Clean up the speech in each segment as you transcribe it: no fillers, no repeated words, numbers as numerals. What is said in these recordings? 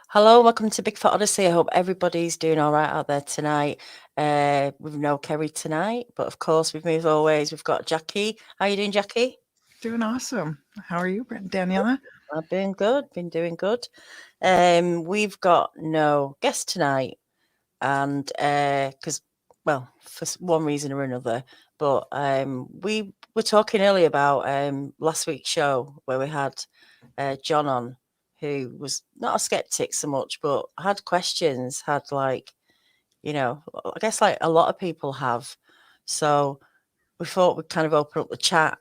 Hello, welcome to Bigfoot Odyssey. I hope everybody's doing all right out there tonight. We've no Kerry tonight, but of course, with me as always, we've got Jackie. How you doing, Jackie? Doing awesome. How are you, Daniela? I've been good, been doing good. We've got no guest tonight, and because, well, for one reason or another, but we were talking earlier about last week's show where we had John on, who was not a skeptic so much, but had questions, had like, I guess like a lot of people have. So we thought we'd kind of open up the chat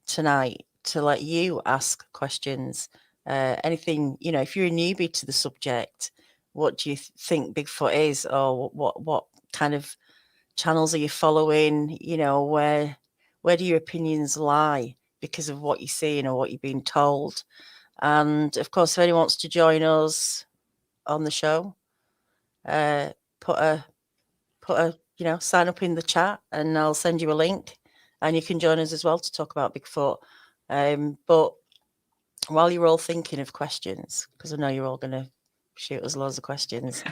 tonight to let you ask questions. Anything, if you're a newbie to the subject, what do you think Bigfoot is, or what kind of channels are you following? Where do your opinions lie because of what you're seeing or what you're being told? And of course, if anyone wants to join us on the show, put a sign up in the chat, and I'll send you a link, and you can join us as well to talk about Bigfoot. But while you're all thinking of questions, because I know you're all going to shoot us loads of questions,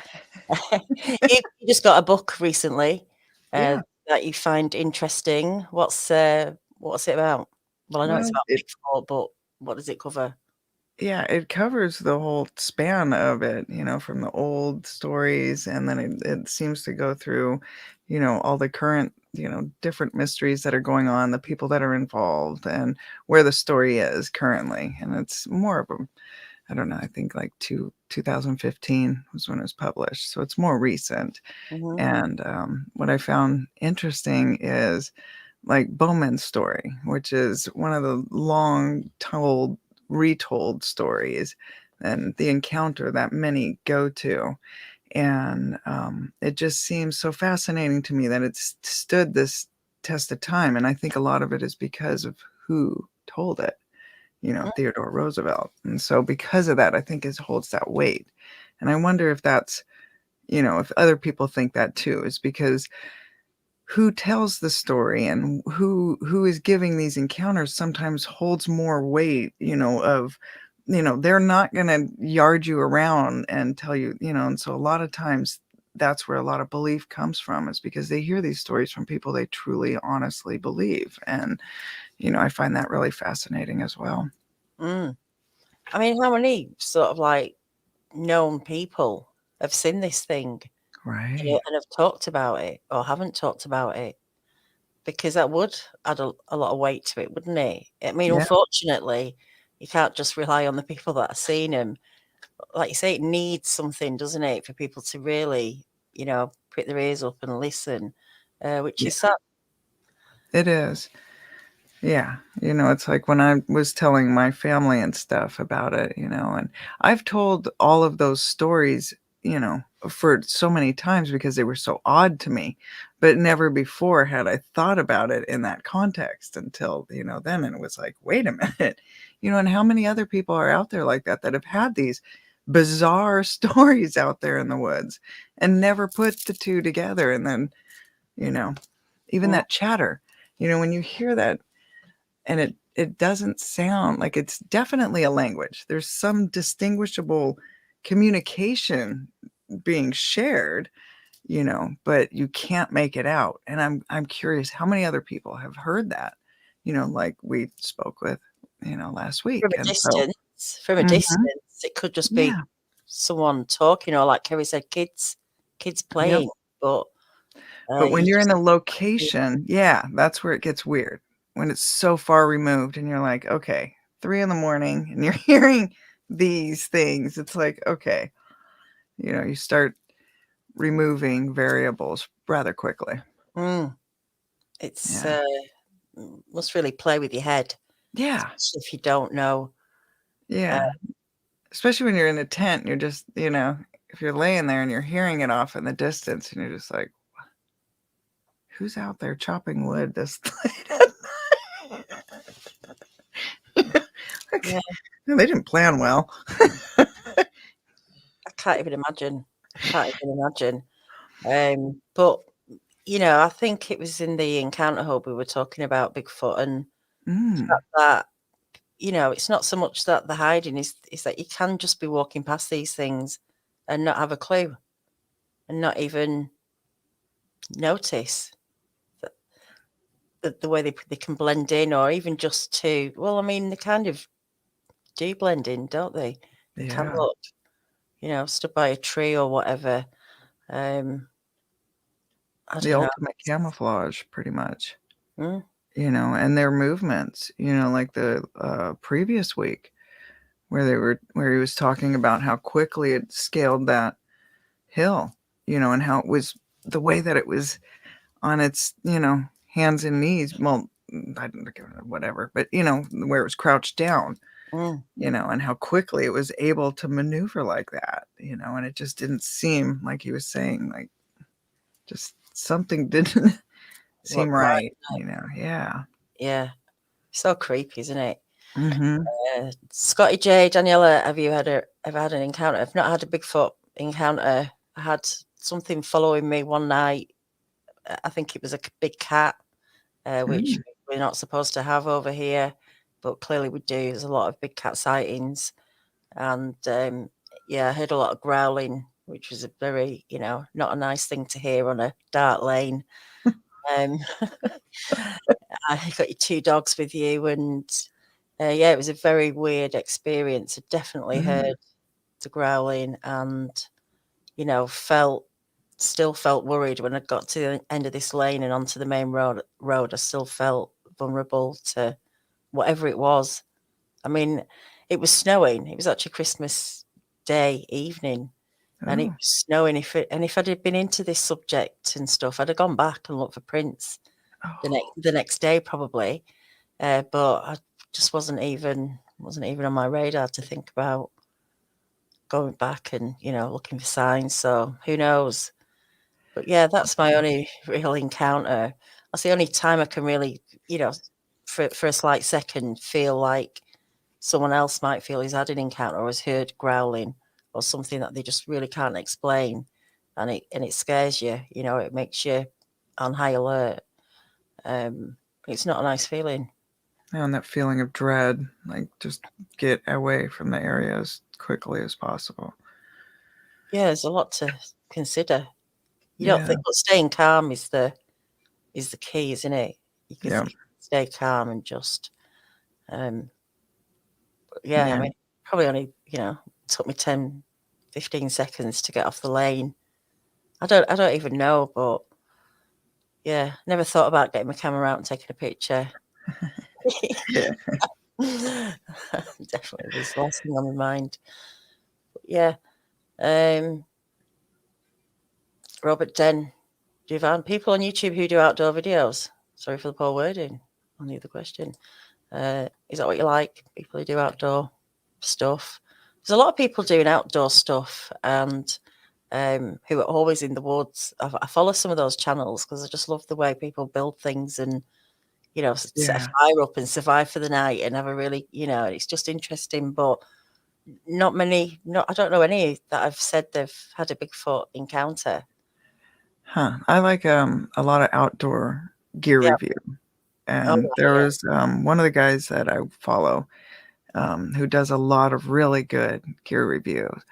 you just got a book recently Yeah. that you find interesting. What's it about? Well, I know it's Well, about Bigfoot, but what does it cover? it covers the whole span of it, from the old stories, and then it seems to go through, all the current, different mysteries that are going on, the people that are involved, and where the story is currently. And it's more of a, I don't know, I think like 2015 was when it was published. So it's more recent. Mm-hmm. And what I found interesting is like Bowman's story, which is one of the long told, retold stories and the encounter that many go to. And it just seems so fascinating to me that it's stood this test of time. And I think a lot of it is because of who told it, Theodore Roosevelt. And so because of that, I think it holds that weight. And I wonder if that's, if other people think that too, is because who tells the story and who is giving these encounters sometimes holds more weight, of, they're not going to yard you around and tell you, and so a lot of times that's where a lot of belief comes from, is because they hear these stories from people they truly honestly believe. And I find that really fascinating as well. Mm. I mean, how many sort of like known people have seen this thing, Right. and have talked about it or haven't talked about it? Because that would add a lot of weight to it, wouldn't it? I mean, Yeah, unfortunately, you can't just rely on the people that have seen them. Like you say, it needs something, doesn't it, for people to really, prick their ears up and listen, which yeah, is sad. it is. Yeah, it's like when I was telling my family and stuff about it, and I've told all of those stories, for so many times because they were so odd to me, but never before had I thought about it in that context until, then. And it was like, wait a minute, and how many other people are out there like that that have had these bizarre stories out there in the woods and never put the two together. And then, you know, even Mm, that chatter, when you hear that, and it doesn't sound like it's definitely a language. There's some distinguishable communication being shared, but you can't make it out. And I'm curious how many other people have heard that, like we spoke with, last week. from a And so distance, from a mhm, distance, it could just be yeah, someone talking, or like Kerry said, kids yep. playing. But But when you you're in just a location, yeah, that's where it gets weird. When it's so far removed and you're like, okay, 3 in the morning and you're hearing these things, it's like, okay, you start removing variables rather quickly. mm, it's Yeah. must really play with your head, Yeah. especially if you don't know. Uh, Yeah. Especially when you're in a tent, you're just, if you're laying there and you're hearing it off in the distance and you're just like, who's out there chopping wood this late at night? yeah, They didn't plan well. I can't even imagine. I can't even imagine. But I think it was in the Encounter Hub we were talking about Bigfoot, and the Mm, fact that it's not so much that they're hiding, is that you can just be walking past these things and not have a clue and not even notice the way they can blend in, or even just to, well, I mean, they kind of do blend in, don't they? They can Yeah. look, stood by a tree or whatever. I The don't know. ultimate camouflage, pretty much. Mm, And their movements, like the previous week where he was talking about how quickly it scaled that hill, and how it was the way that it was on its, hands and knees. Well, I don't know, whatever, but where it was crouched down, mm. and how quickly it was able to maneuver like that, and it just didn't seem like he was saying, like, just something didn't seem Look right. right, Yeah. Yeah. So creepy, isn't it? Mm-hmm. Scotty J, Daniela, have you ever had an encounter? I've not had a Bigfoot encounter. I had something following me one night. I think it was a big cat, which we're not supposed to have over here, but clearly we do. There's a lot of big cat sightings. And I heard a lot of growling, which was a very, not a nice thing to hear on a dark lane. Um, I got your 2 dogs with you, and it was a very weird experience. I definitely heard the growling, and still felt worried when I got to the end of this lane and onto the main road. I still felt vulnerable to whatever it was. I mean, it was snowing. It was actually Christmas Day evening, and it Oh. was snowing. If I'd been into this subject and stuff, I'd have gone back and looked for prints the next day probably. But I just wasn't even on my radar to think about going back and looking for signs. So who knows? But yeah, that's my only real encounter. That's the only time I can really, for a slight second, feel like someone else might feel he's had an encounter or has heard growling or something that they just really can't explain, and it scares you. It makes you on high alert. It's not a nice feeling. And that feeling of dread, like, just get away from the area as quickly as possible. Yeah, there's a lot to consider. You don't Yeah. think, but staying calm is the key, isn't it? You can Yeah. stay calm and just, I Yeah. mean, probably only, took me 10, 15 seconds to get off the lane. I don't even know, but yeah, never thought about getting my camera out and taking a picture. Yeah. Definitely was the last thing on my mind. But yeah. Robert Den, do you find people on YouTube who do outdoor videos? Sorry for the poor wording on the other question. Is that what you like? People who do outdoor stuff? There's a lot of people doing outdoor stuff and who are always in the woods. I follow some of those channels because I just love the way people build things and, set a Yeah. fire up and survive for the night and have a really, it's just interesting. But I don't know any that have said they've had a Bigfoot encounter. Huh. I like a lot of outdoor gear Yeah. review. Oh, And there yeah. was one of the guys that I follow who does a lot of really good gear reviews.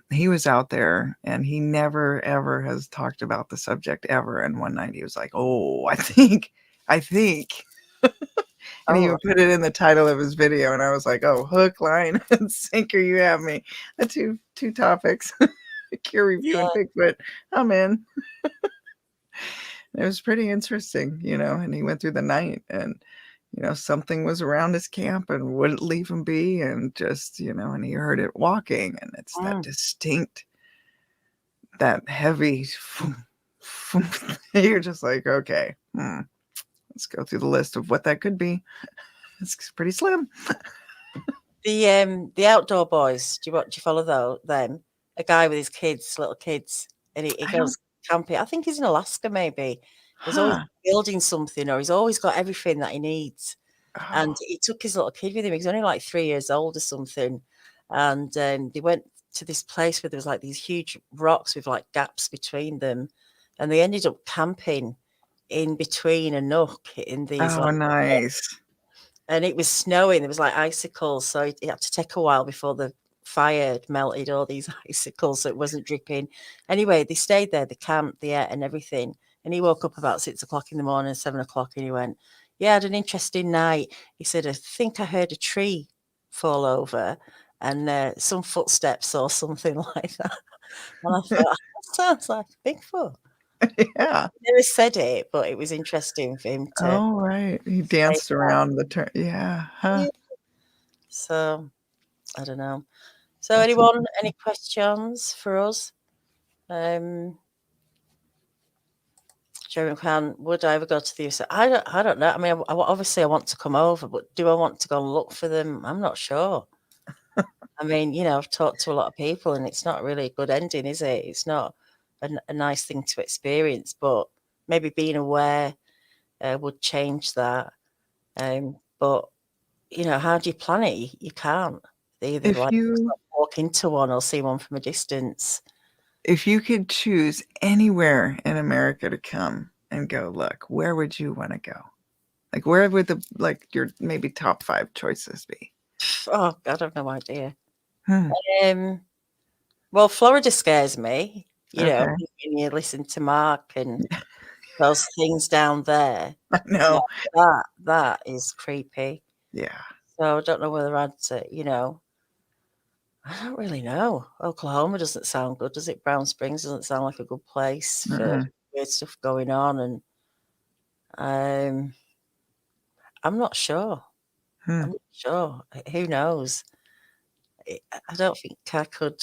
He was out there and he never ever has talked about the subject ever. And one night he was like, "Oh, I think," and he Oh, even put it in the title of his video. And I was like, "Oh, hook, line, and sinker, you have me." The two topics, gear review and yeah. Bigfoot. I'm in. It was pretty interesting, and he went through the night and, something was around his camp and wouldn't leave him be. And just, and he heard it walking and it's that Mm. distinct, that heavy, you're just like, okay, let's go through the list of what that could be. It's pretty slim. The outdoor boys. Do you follow them? A guy with his little kids, and he I don't, goes camping. I think he's in Alaska, maybe. He's always huh. building something, or he's always got everything that he needs. And Oh, he took his little kid with him. He was only like 3 years old or something. And they went to this place where there was like these huge rocks with like gaps between them, and they ended up camping in between a nook in these oh, like. nice. And it was snowing. There was like icicles, so it had to take a while before the fire had melted all these icicles, so it wasn't dripping. Anyway, they stayed there, they camped, they ate and everything. And he woke up about 6 o'clock in the morning, 7 o'clock, and he went, "Yeah, I had an interesting night." He said, "I think I heard a tree fall over and some footsteps or something like that." And I thought, that sounds like Bigfoot. Yeah. He never said it, but it was interesting for him to Oh, right. He say danced that. around the turn. Yeah. Huh. Yeah. So I don't know. So That's anyone, interesting. any questions for us? Jeremy Khan, would I ever go to the USA? I don't know. I mean, obviously I want to come over, but do I want to go and look for them? I'm not sure. I mean, I've talked to a lot of people, and it's not really a good ending, is it? It's not a nice thing to experience, but maybe being aware would change that. But how do you plan it? You can't. They either If like you walk into one or see one from a distance. if you could choose anywhere in America to come and go look, where would you want to go? Like where would your maybe top 5 choices be? Oh God, I've no idea. Hmm. Well, Florida scares me. Okay. When you listen to Mark and those things down there. I know. That is creepy. Yeah. So I don't know whether I'd say, I don't really know. Oklahoma doesn't sound good, does it? Brown Springs doesn't sound like a good place for weird stuff going on, and I'm not sure. Hmm. I'm not sure. Who knows? I don't think I could,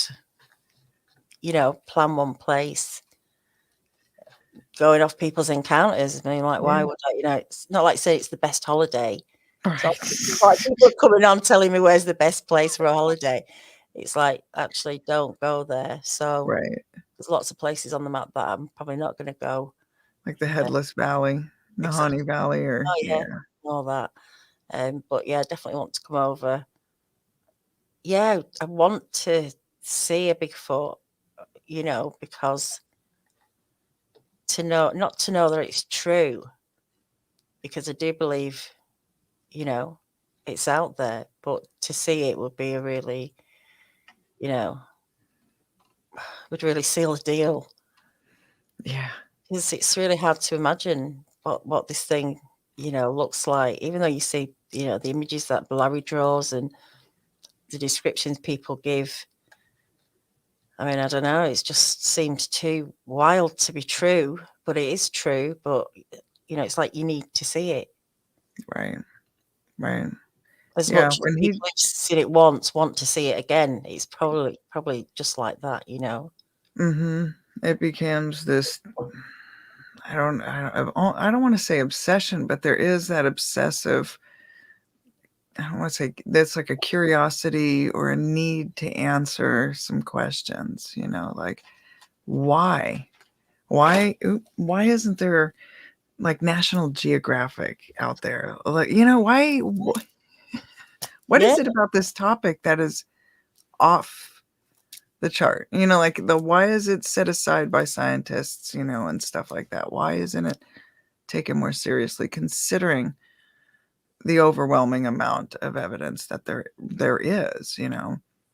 plan one place going off people's encounters. I mean, like, why Yeah. would I? It's not like say it's the best holiday. It's not like Right. people coming on telling me where's the best place for a holiday. It's like, actually, don't go there. So Right. there's lots of places on the map that I'm probably not going to go. Like the Headless Valley, Exactly. Nahanni Valley, or Oh yeah, yeah. all that. But yeah, I definitely want to come over. Yeah, I want to see a Bigfoot, because not to know that it's true, because I do believe, it's out there, but to see it would be a really, would really seal the deal. Yeah. Because it's really hard to imagine what this thing, looks like, even though you see, the images that Larry draws and the descriptions people give. I mean, I don't know. It just seems too wild to be true, but it is true. But it's like you need to see it Right. Right. as Yeah. much as When people who've seen it once want to see it again. It's probably just like that, it becomes this, I don't want to say obsession, but there is that obsessive, I don't want to say, that's like a curiosity or a need to answer some questions, like why? Why isn't there like National Geographic out there? Like, why what Yeah. is it about this topic that is off the chart? Like why is it set aside by scientists, and stuff like that? Why isn't it taken more seriously, considering the overwhelming amount of evidence that there is?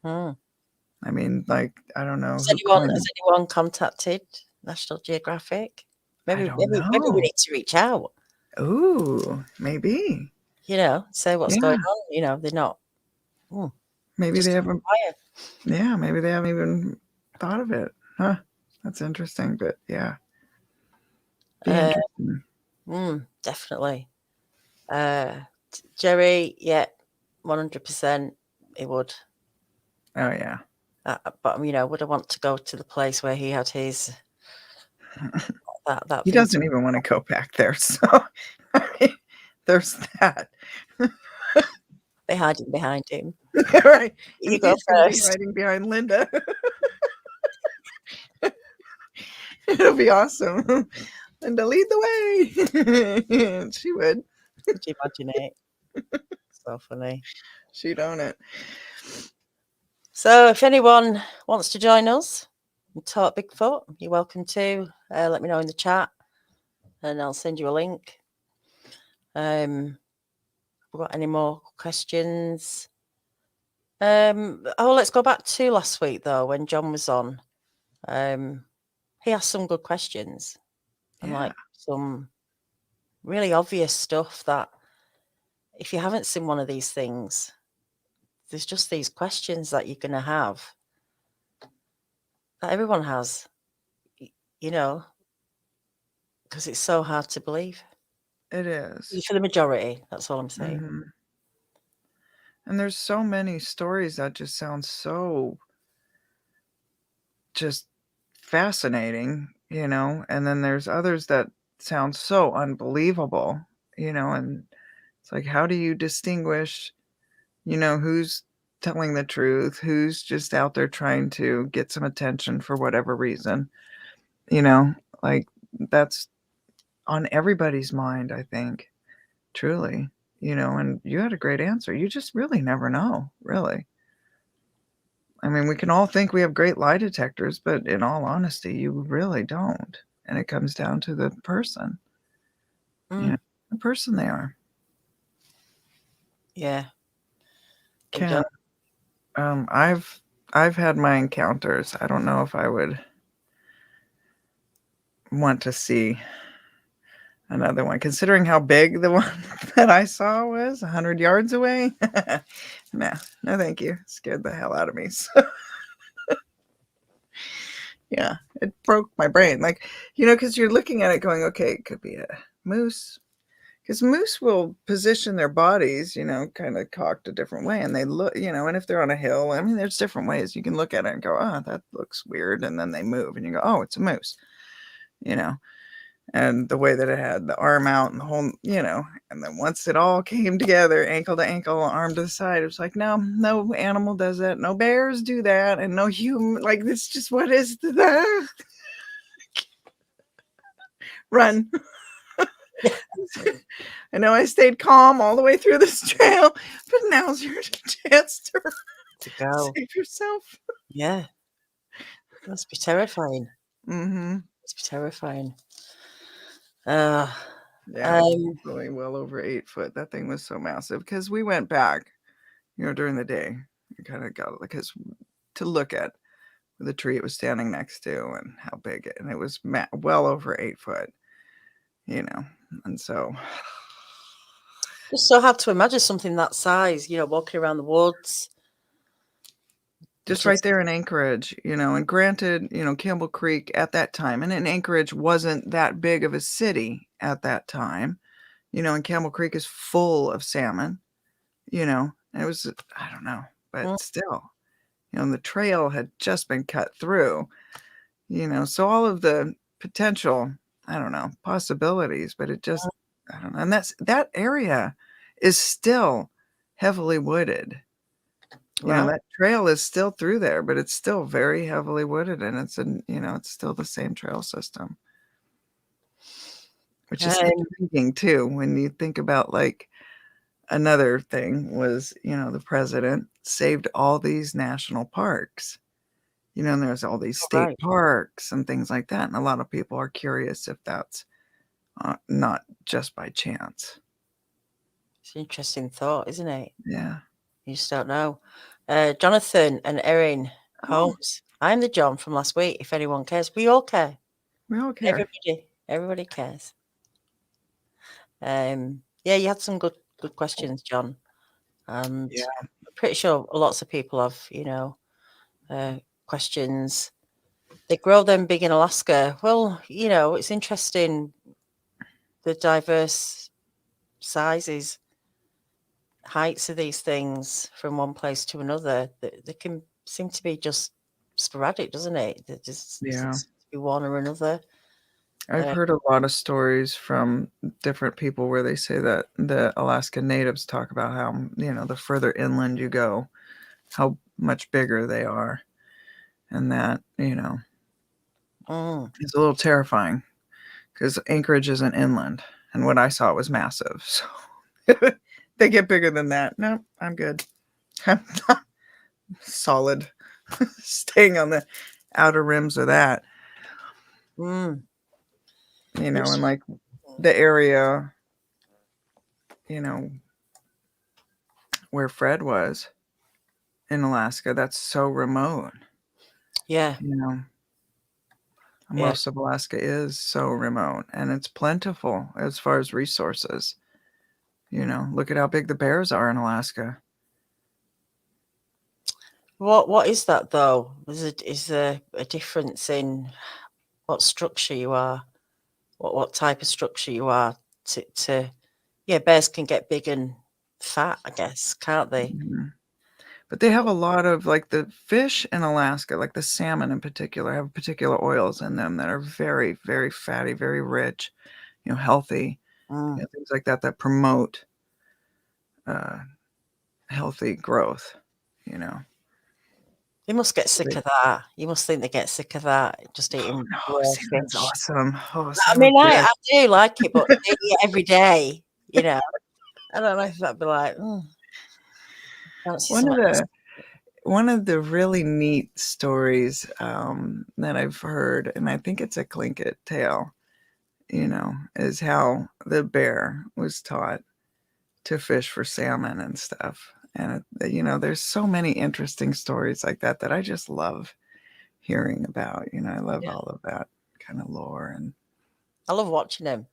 Hmm. I mean, like, I don't know Has who anyone contacted National Geographic? I Maybe don't maybe maybe we know. need to reach out. Ooh, maybe. Say what's Yeah, going on. They're not maybe they just haven't. quiet. Yeah, maybe they haven't even thought of it. Huh? That's interesting. But yeah, be Uh, interesting. Definitely. Jerry, yeah, 100%. It would. Oh yeah. But would I want to go to the place where he had his that He thing? doesn't even want to go back there. So there's that. They hiding behind him. Right. And You go he's going to be first. hiding behind Linda. It'll be awesome. Linda, lead the way. She would. Could you imagine it? So funny. She'd own it. So if anyone wants to join us and talk Bigfoot, you're welcome to. Let me know in the chat, and I'll send you a link. We've got any more questions? Let's go back to last week though, when John was on. He asked some good questions and like some really obvious stuff that if you haven't seen one of these things, there's just these questions that you're going to have that everyone has, you know, because it's so hard to believe. It is. For the majority, that's all I'm saying. Mm-hmm. And there's so many stories that just sound so just fascinating, and then there's others that sound so unbelievable, and it's like, how do you distinguish, who's telling the truth, who's just out there trying to get some attention for whatever reason, like that's on everybody's mind, I think, truly, and you had a great answer. You just really never know, really. I mean, we can all think we have great lie detectors, but in all honesty, you really don't. And it comes down to the person, the person they are. Yeah. Ken, I've had my encounters. I don't know if I would want to see another one, considering how big the one that I saw was 100 yards away. No, thank you. Scared the hell out of me. So. Yeah, it broke my brain. Like, because you're looking at it going, okay, it could be a moose. Because moose will position their bodies, kind of cocked a different way. And they look, and if they're on a hill, I mean, there's different ways you can look at it and go, oh, that looks weird. And then they move and you go, oh, it's a moose, and the way that it had the arm out and the whole, and then once it all came together, ankle to ankle, arm to the side, it was like, no animal does that. No bears do that. And no human, like, it's just, what is that? Run. I know I stayed calm all the way through this trail, but now's your chance to go. Save yourself. Yeah. It must be terrifying. Mm-hmm. It must be terrifying. Yeah, really well over 8 foot. That thing was so massive because we went back, during the day. We kind of got because to look at the tree it was standing next to and how big it, and it was well over 8 foot, and so. Just so hard to imagine something that size, walking around the woods. Just right there in Anchorage, and granted, Campbell Creek at that time, and in Anchorage wasn't that big of a city at that time, and Campbell Creek is full of salmon, and it was, I don't know, but still, the trail had just been cut through, so all of the potential, I don't know, possibilities, but it just, I don't know. And that area is still heavily wooded. That trail is still through there, but it's still very heavily wooded, and it's it's still the same trail system, which is intriguing too. When you think about, like, another thing was, the president saved all these national parks, and there's all these state parks and things like that. And a lot of people are curious if that's not just by chance. It's an interesting thought, isn't it? Yeah. You just don't know. Jonathan and Erin Holmes. I'm the John from last week, if anyone cares. We all care. We all care. Everybody cares. Yeah, you had some good questions, John. And I'm pretty sure lots of people have, questions. They grow them big in Alaska. Well, it's interesting, the diverse sizes, heights of these things from one place to another. They can seem to be just sporadic, doesn't it? They just be one or another. I've heard a lot of stories from different people where they say that the Alaska natives talk about how, the further inland you go, how much bigger they are. And that, it's a little terrifying because Anchorage isn't inland. And what I saw was massive. So they get bigger than that. No, I'm good. I'm not solid. Staying on the outer rims of that. And like the area, where Fred was in Alaska that's so remote. Yeah. You know, Yeah. most of Alaska is so remote, and it's plentiful as far as resources. You know, look at how big the bears are in Alaska. What is that though? Is there a difference in what structure you are? What type of structure you are to yeah, bears can get big and fat, I guess, can't they? Mhm. But they have a lot of like the fish in Alaska, like the salmon in particular, have particular oils in them that are very, very fatty, very rich, healthy, Mm. things like that that promote uh, healthy growth. You know, They must get so sick they, of that. You must think they get sick of that, just oh eating no, raw salmon's fish. awesome. Oh, I salmon mean, I fish. do like it, but to eat it every day, you know. I don't know if that'd be like, fancy One of something else. the one of the really neat stories that I've heard, and I think it's a Tlingit tale, is how the bear was taught to fish for salmon and stuff. And there's so many interesting stories like that that I just love hearing about. I love Yeah. all of that kind of lore and I love watching them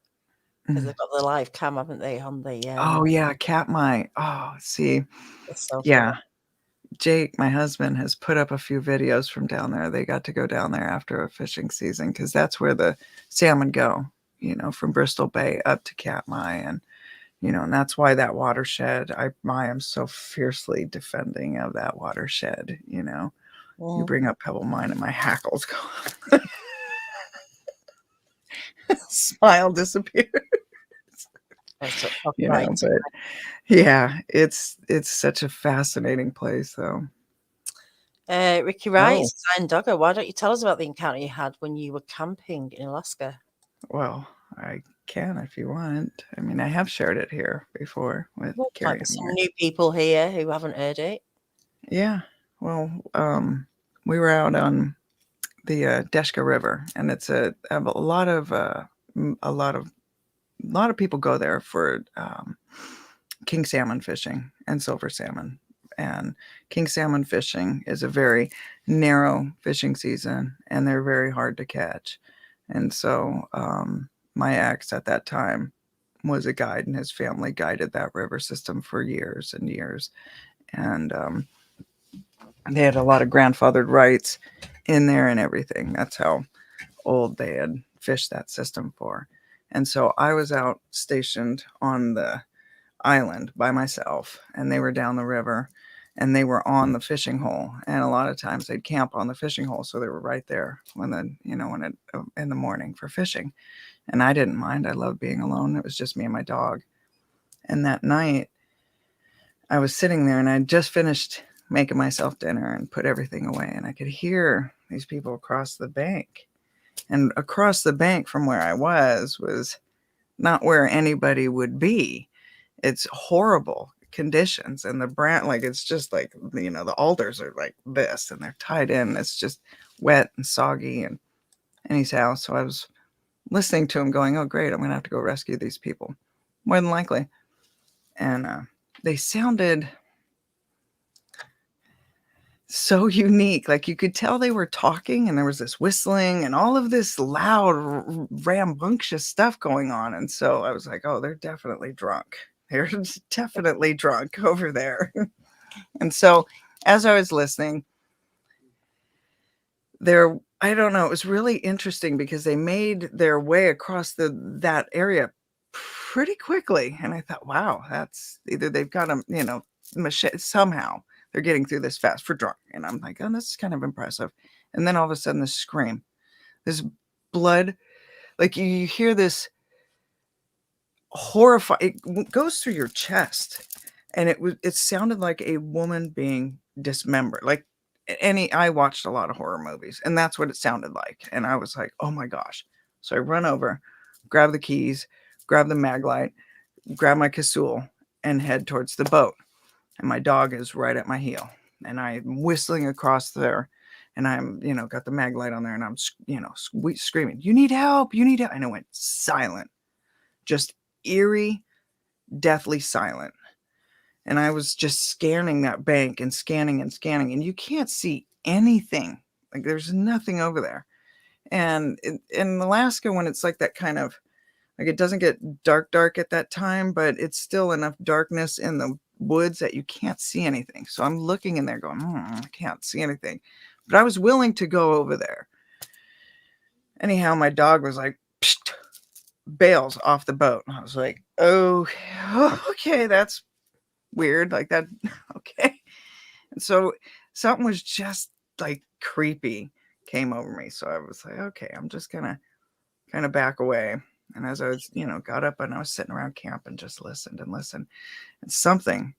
because mm. they've got the live cam, haven't they, on the Oh yeah, Katmai. Oh, see, it's so yeah. funny. Jake, my husband, has put up a few videos from down there. They got to go down there after a fishing season because that's where the salmon go, from Bristol Bay up to Katmai. And that's why that watershed, I am so fiercely defending of that watershed. You Mm. bring up Pebble Mine and my hackles go up. Smile disappears. Let's not talk about it. But yeah, it's such a fascinating place though. Ricky Wright, Oh, Sign Dogger, why don't you tell us about the encounter you had when you were camping in Alaska? well, I can if you want. I mean, I have shared it here before with Well, might Carrie be and some Mary. new people here who haven't heard it. Yeah. Well, we were out on the Deshka River, and it's a lot of a lot of people go there for king salmon fishing and silver salmon. And king salmon fishing is a very narrow fishing season, and they're very hard to catch. And so my ex at that time was a guide, and his family guided that river system for years and years. And they had a lot of grandfathered rights in there and everything. That's how old they had fished that system for. And so I was out stationed on the island by myself, and they were down the river, and they were on the fishing hole. And a lot of times they'd camp on the fishing hole, so they were right there in the morning for fishing. And I didn't mind. I loved being alone. It was just me and my dog. And that night I was sitting there, and I just finished making myself dinner and put everything away, and I could hear these people across the bank. And across the bank from where I was not where anybody would be. It's horrible conditions, and the branch, like, it's just like, the alders are like this, and they're tied in. It's just wet and soggy and anyhow. So I was listening to him going, oh great, I'm gonna have to go rescue these people, more than likely. And they sounded so unique. Like, you could tell they were talking, and there was this whistling and all of this loud, rambunctious stuff going on. And so I was like, oh, they're definitely drunk. They're definitely drunk over there. And so as I was listening, I don't know, it was really interesting because they made their way across that area pretty quickly. And I thought, wow, that's either they've got them, machete, somehow they're getting through this fast for drunk. And I'm like, oh, this is kind of impressive. And then all of a sudden, this scream, this blood, like you hear this horrifying, it goes through your chest. And it sounded like a woman being dismembered. Like, I watched a lot of horror movies, and that's what it sounded like. And I was like, oh my gosh. So I run over, grab the keys, grab the mag light, grab my casoul, and head towards the boat. And my dog is right at my heel. And I'm whistling across there, and I'm, got the mag light on there, and I'm, screaming, you need help, you need help. And it went silent, just eerie, deathly silent. And I was just scanning that bank and scanning and scanning, and you can't see anything. Like there's nothing over there. And in Alaska, when it's like that kind of, like it doesn't get dark at that time, but it's still enough darkness in the woods that you can't see anything. So I'm looking in there going, I can't see anything. But I was willing to go over there. Anyhow, my dog was like, psht, bails off the boat. I was like, oh, okay, that's weird. Like that, okay. And so something was just like creepy came over me. So I was like, okay, I'm just gonna kind of back away. And as I was, got up and I was sitting around camp and just listened and listened, and something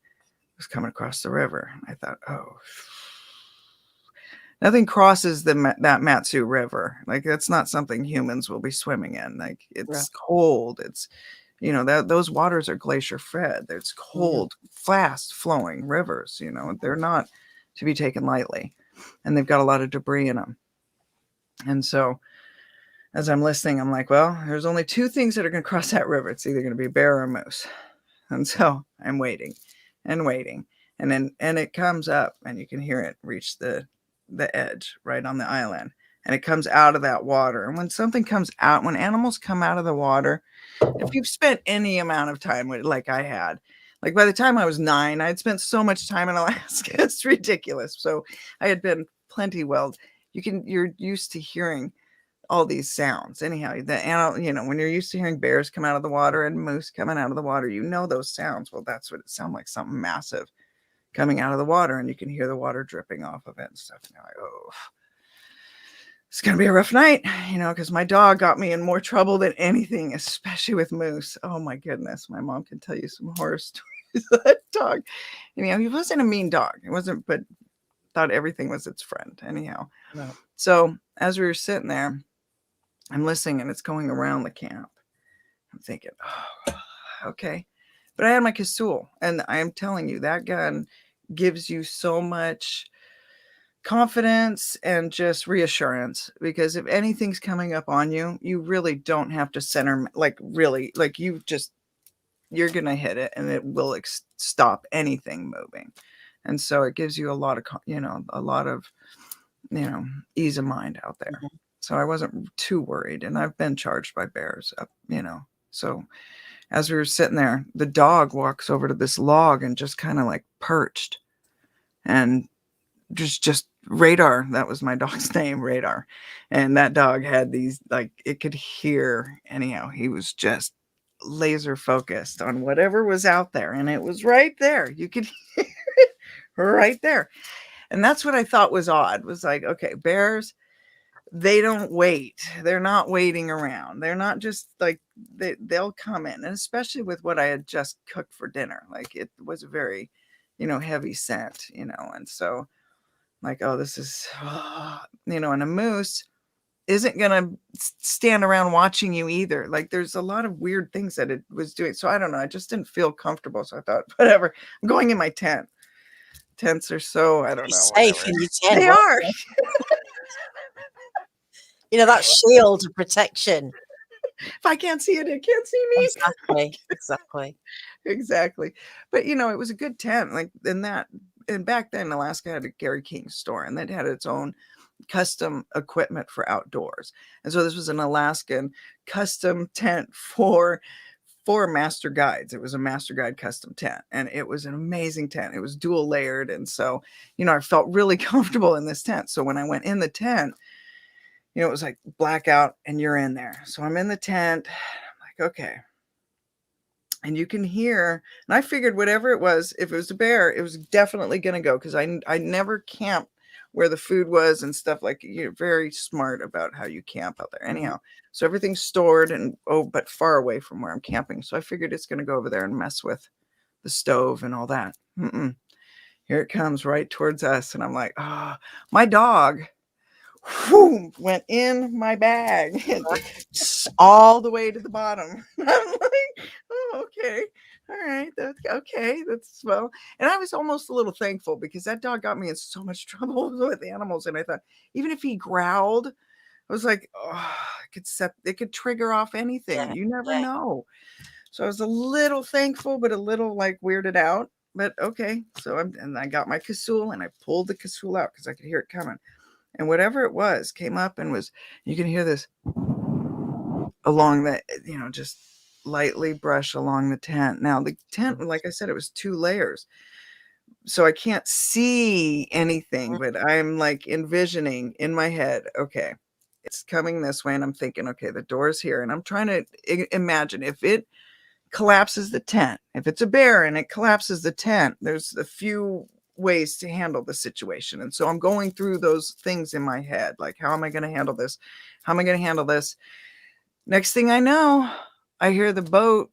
was coming across the river. I thought, oh, nothing crosses that Matsu River. Like that's not something humans will be swimming in. Like it's cold. It's, that those waters are glacier fed. It's cold, fast flowing rivers. They're not to be taken lightly, and they've got a lot of debris in them. And so as I'm listening, I'm like, well, there's only two things that are going to cross that river. It's either going to be a bear or a moose. And so I'm waiting and waiting. And it comes up, and you can hear it reach the edge right on the island. And it comes out of that water. And when something comes out, when animals come out of the water, if you've spent any amount of time with, like I had, like by the time I was 9, I'd spent so much time in Alaska. It's ridiculous. So I had been plenty you're used to hearing all these sounds. Anyhow, when you're used to hearing bears come out of the water and moose coming out of the water, those sounds. Well, that's what it sounds like, something massive coming out of the water, and you can hear the water dripping off of it and stuff. And you're like, oh, it's going to be a rough night, because my dog got me in more trouble than anything, especially with moose. Oh my goodness. My mom can tell you some horror stories of that dog. He wasn't a mean dog. It wasn't, but thought everything was its friend. Anyhow. No. So as we were sitting there, I'm listening, and it's going around the camp. I'm thinking, oh, okay. But I had my Kasul, and I am telling you, that gun gives you so much confidence and just reassurance, because if anything's coming up on you, you really don't have to center, you're going to hit it, and it will stop anything moving. And so it gives you a lot of, ease of mind out there. Mm-hmm. So I wasn't too worried, and I've been charged by bears, So as we were sitting there, the dog walks over to this log and just kind of like perched, and just Radar. That was my dog's name, Radar. And that dog had these, like, it could hear. Anyhow, he was just laser focused on whatever was out there, and it was right there. You could hear it right there. And that's what I thought was odd, was like, okay, bears, they don't wait. They're not waiting around. They're not just like, they'll come in. And especially with what I had just cooked for dinner, like it was a very, heavy scent, and so like, oh, this is, and a moose isn't going to stand around watching you either. Like there's a lot of weird things that it was doing. So I don't know. I just didn't feel comfortable. So I thought, whatever, I'm going in my tent. Tents are so, I don't know. Safe whatever. in your tent. They are. That shield of protection. If I can't see it, it can't see me. Exactly. But it was a good tent. Like and back then Alaska had a Gary King store, and that had its own custom equipment for outdoors. And so this was an Alaskan custom tent for master guides. It was a master guide custom tent, and it was an amazing tent. It was dual layered. And so, I felt really comfortable in this tent. So when I went in the tent, it was like blackout, and you're in there. So I'm in the tent. I'm like, okay. And you can hear, and I figured whatever it was, if it was a bear, it was definitely going to go, because I never camped where the food was and stuff. Like, you're very smart about how you camp out there. Anyhow, so everything's stored but far away from where I'm camping. So I figured it's going to go over there and mess with the stove and all that. Here it comes right towards us. And I'm like, my dog went in my bag all the way to the bottom. I'm like, oh, okay. All right. That's okay. That's well. And I was almost a little thankful, because that dog got me in so much trouble with animals. And I thought, even if he growled, I was like, oh, it could trigger off anything. You never know. So I was a little thankful, but a little like weirded out. but okay. So and I got my casoul and I pulled the casoul out because I could hear it coming. And whatever it was came up and was, you can hear this along the, just lightly brush along the tent. Now the tent, like I said, it was 2 layers. So I can't see anything, but I'm like envisioning in my head, okay, it's coming this way. And I'm thinking, okay, the door's here. And I'm trying to imagine if it collapses the tent, if it's a bear and it collapses the tent, there's a few ways to handle the situation. And so I'm going through those things in my head. Like, how am I going to handle this? How am I going to handle this? Next thing I know, I hear the boat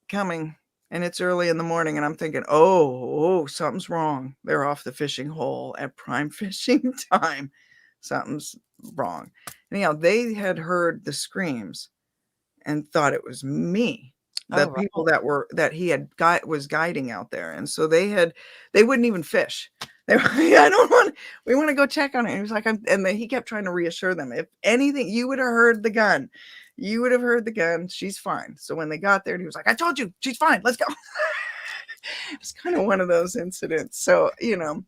coming. And it's early in the morning, and I'm thinking, oh, something's wrong. They're off the fishing hole at prime fishing time. Something's wrong. Anyhow, they had heard the screams and thought it was me, the people that he was guiding out there. And so they wouldn't even fish. They were, we want to go check on it. And he was like, he kept trying to reassure them. If anything, you would have heard the gun. You would have heard the gun. She's fine. So when they got there, he was like, I told you, she's fine. Let's go. It was kind of one of those incidents. So, didn't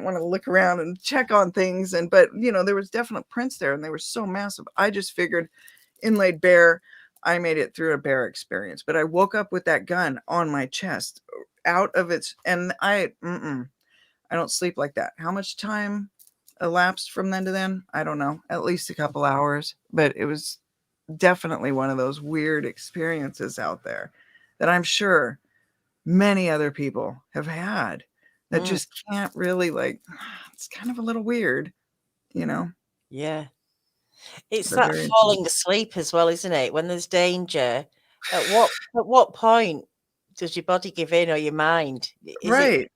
want to look around and check on things. But there was definite prints there and they were so massive. I just figured inlaid bear, I made it through a bear experience, but I woke up with that gun on my chest out of its, and I don't sleep like that. How much time elapsed from then to then? I don't know, at least a couple hours, but it was definitely one of those weird experiences out there that I'm sure many other people have had that just can't really, like, it's kind of a little weird, Yeah. It's that falling asleep as well, isn't it? When there's danger, at what point does your body give in or your mind? Right.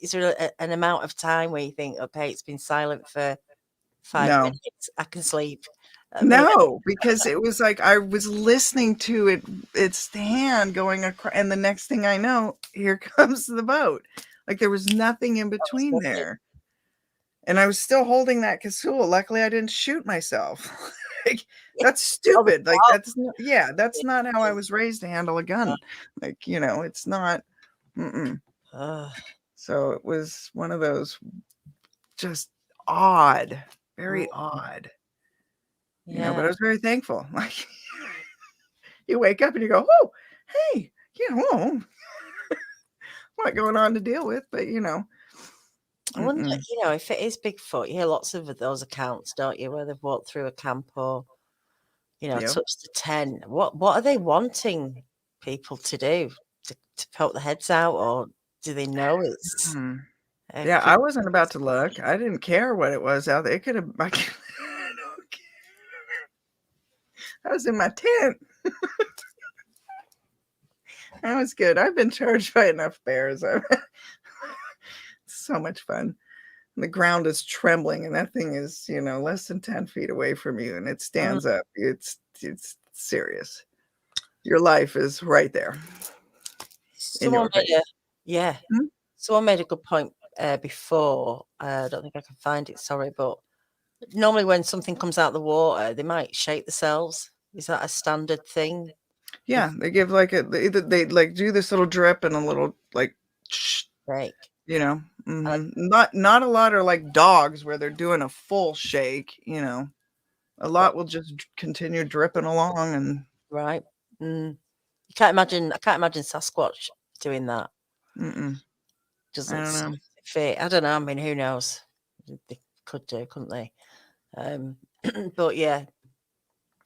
Is there an amount of time where you think, okay, it's been silent for 5 No. minutes, I can sleep? No, because it was like I was listening to its hand going across, and the next thing I know, here comes the boat. Like there was nothing in between there. And I was still holding that casoul. Luckily, I didn't shoot myself. Like, that's stupid. Like that's not how I was raised to handle a gun. Like, it's not. So it was one of those just odd, very odd. But I was very thankful. Like you wake up and you go, oh, hey, what going on to deal with, but I wonder, if it is Bigfoot, you hear lots of those accounts, don't you, where they've walked through a camp or, touched the tent. What are they wanting people to do? To poke their heads out, or do they know it's? Yeah, I wasn't about to look. I didn't care what it was out there. It could have. I don't care. I was in my tent. That was good. I've been charged by enough bears. So much fun. The ground is trembling, and that thing is, less than 10 feet away from you, and it stands up. It's serious. Your life is right there. Someone made a good point before. I don't think I can find it. Sorry, but normally when something comes out of the water, they might shake themselves. Is that a standard thing? Yeah, they give like they like do this little drip and a little like shake. Not a lot are like dogs where they're doing a full shake. A lot will just continue dripping along and right. I can't imagine Sasquatch doing that. Doesn't fit. I don't know. I mean, who knows? They could do, couldn't they? But yeah,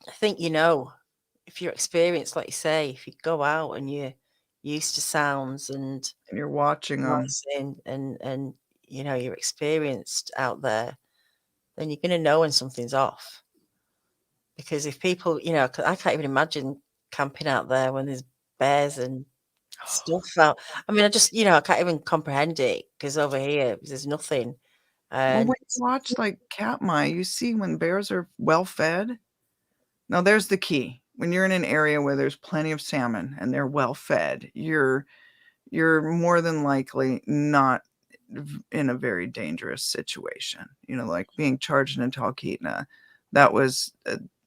I think if you're experienced, like you say, if you go out and you're used to sounds and you're watching them and you're experienced out there, then you're going to know when something's off. Because if people, I can't even imagine camping out there when there's bears and stuff out. I mean, I just, I can't even comprehend it because over here there's nothing. When you watch like Katmai, you see when bears are well fed. Now there's the key. When you're in an area where there's plenty of salmon and they're well fed, you're more than likely not in a very dangerous situation. Like being charged in Talkeetna, that was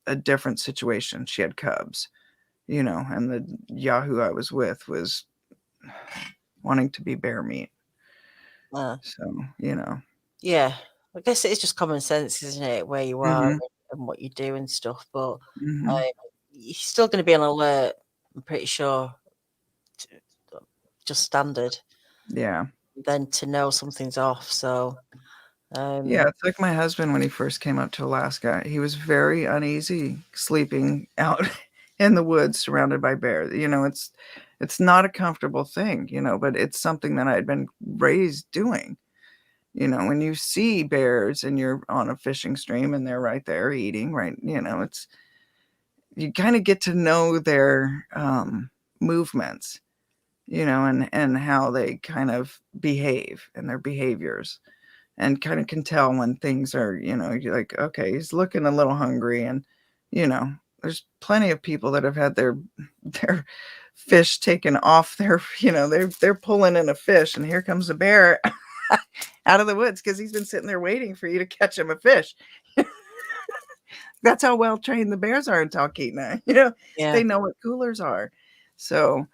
a different situation. She had cubs, and the Yahoo I was with was wanting to be bear meat. Uh, So, you know. yeah, I guess it's just common sense, isn't it, where you are Hmm. and what you do and stuff. But Hmm. you're still going to be on alert. I'm pretty sure, t- just standard. Yeah. Then to know something's off. So Yeah, um, it's like my husband when he first came up to Alaska. He was very uneasy sleeping out in the woods surrounded by bears. You know, it's not a comfortable thing, you know, but it's something that I had been raised doing. You know, when you see bears and you're on a fishing stream and they're right there eating, right, you know, it's you kind of get to know their movements, you know, and how they kind of behave and their behaviors, and kind of can tell when things are, you know, you're like, okay, he's looking a little hungry. And you know, there's plenty of people that have had their fish taken off their, you know, they're pulling in a fish and here comes a bear out of the woods because he's been sitting there waiting for you to catch him a fish. That's how well trained the bears are in Talkeetna. You know, yeah, they know what coolers are. So,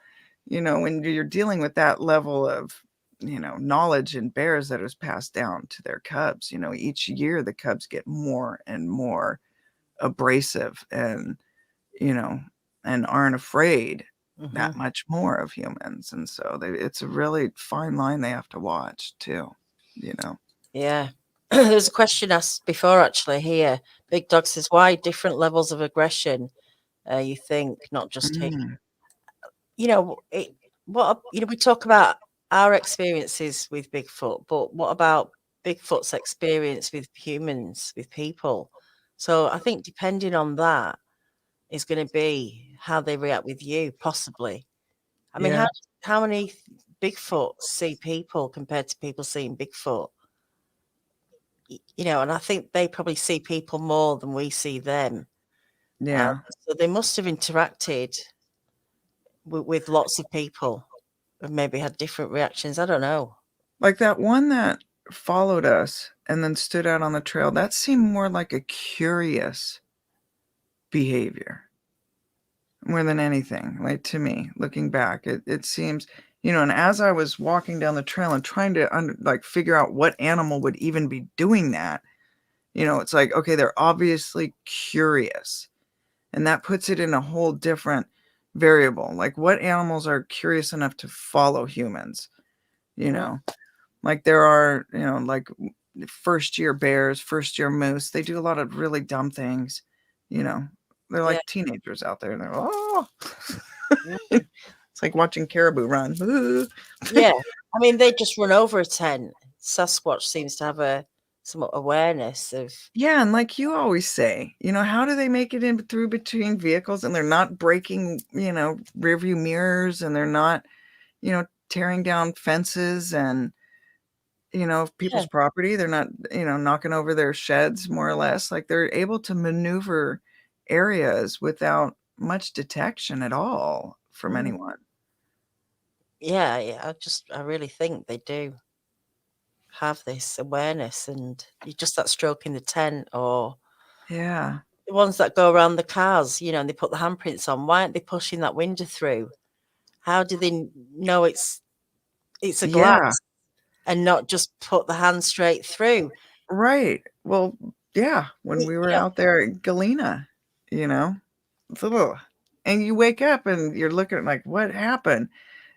you know, when you're dealing with that level of, you know, knowledge in bears that is passed down to their cubs, you know, each year the cubs get more and more abrasive and, you know, and aren't afraid hmm that much more of humans. And so it's a really fine line they have to watch too, you know. yeah. There's a question asked before actually here. Big Dog says, "Why different levels of aggression? You think not just he?" Mm, You know, we talk about our experiences with Bigfoot, but what about Bigfoot's experience with humans, with people? So I think depending on that is going to be how they react with you, possibly. I mean, yeah. how many Bigfoot see people compared to people seeing Bigfoot? You know, and I think they probably see people more than we see them. Yeah. So they must have interacted with lots of people and maybe had different reactions. I don't know. Like that one that followed us and then stood out on the trail, that seemed more like a curious behavior more than anything. Like to me, looking back, it seems, you know, and as I was walking down the trail and trying to like figure out what animal would even be doing that, you know, it's like, okay, they're obviously curious. And that puts it in a whole different variable. Like what animals are curious enough to follow humans, you Mm, know? Like there are, you know, like first year bears, first year moose. They do a lot of really dumb things, you know. They're yeah. like teenagers out there. And they're oh, Mm, it's like watching caribou run. Ooh. yeah. I mean, they just run over a tent. Sasquatch seems to have some awareness of. Yeah, and like you always say, you know, how do they make it in through between vehicles and they're not breaking, you know, rearview mirrors and they're not, you know, tearing down fences and you know, Yeah. people's property. They're not, you know, knocking over their sheds more or less. Like they're able to maneuver areas without much detection at all from Mm, anyone. yeah, yeah. I really think they do have this awareness, and you just that stroke in the tent, or Yeah. the ones that go around the cars, you know, and they put the handprints on. Why aren't they pushing that window through? How do they know it's a Yeah. glass and not just put the hand straight through? Right. Well, yeah. When we were You know, out there at Galena, you know, ugh. And you wake up and you're looking like, what happened?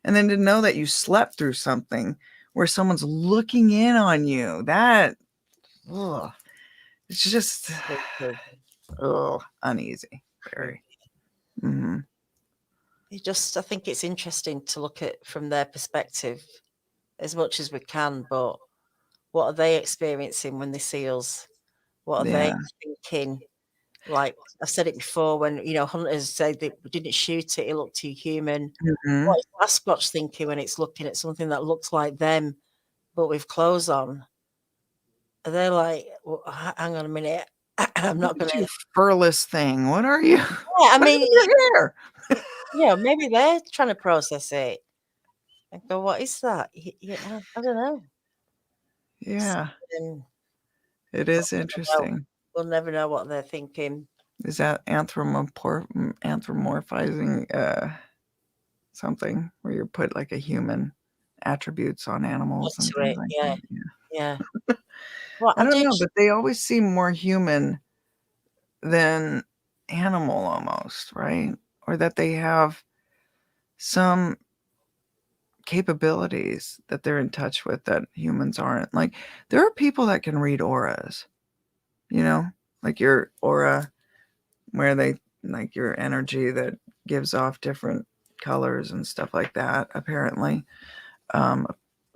And then to know that you slept through something where someone's looking in on you, that, ugh, it's just, ugh, uneasy. Very. Mhm. I think it's interesting to look at from their perspective as much as we can, but what are they experiencing when they see us? What are they Yeah. thinking? Like I've said it before, when hunters say they didn't shoot it, it looked too human. Mhm. What is Sasquatch thinking when it's looking at something that looks like them but with clothes on? Are they like, well, hang on a minute, I'm Look not gonna. at you furless thing. What are you? Yeah, I What mean, happened to your hair? maybe they're trying to process it and go, "What is that?" Yeah, I don't know. S- Yeah, um, it but is no, interesting. we'll never know what they're thinking. Is that anthropomorphizing something where you put like a human attributes on animals and Onto things it. like Yeah. that. Yeah. Yeah. Well, I I don't did. know, but they always seem more human than animal almost, right? Or that they have some capabilities that they're in touch with that humans aren't. Like there are people that can read auras, you know, like your aura where they like your energy that gives off different colors and stuff like that. Um,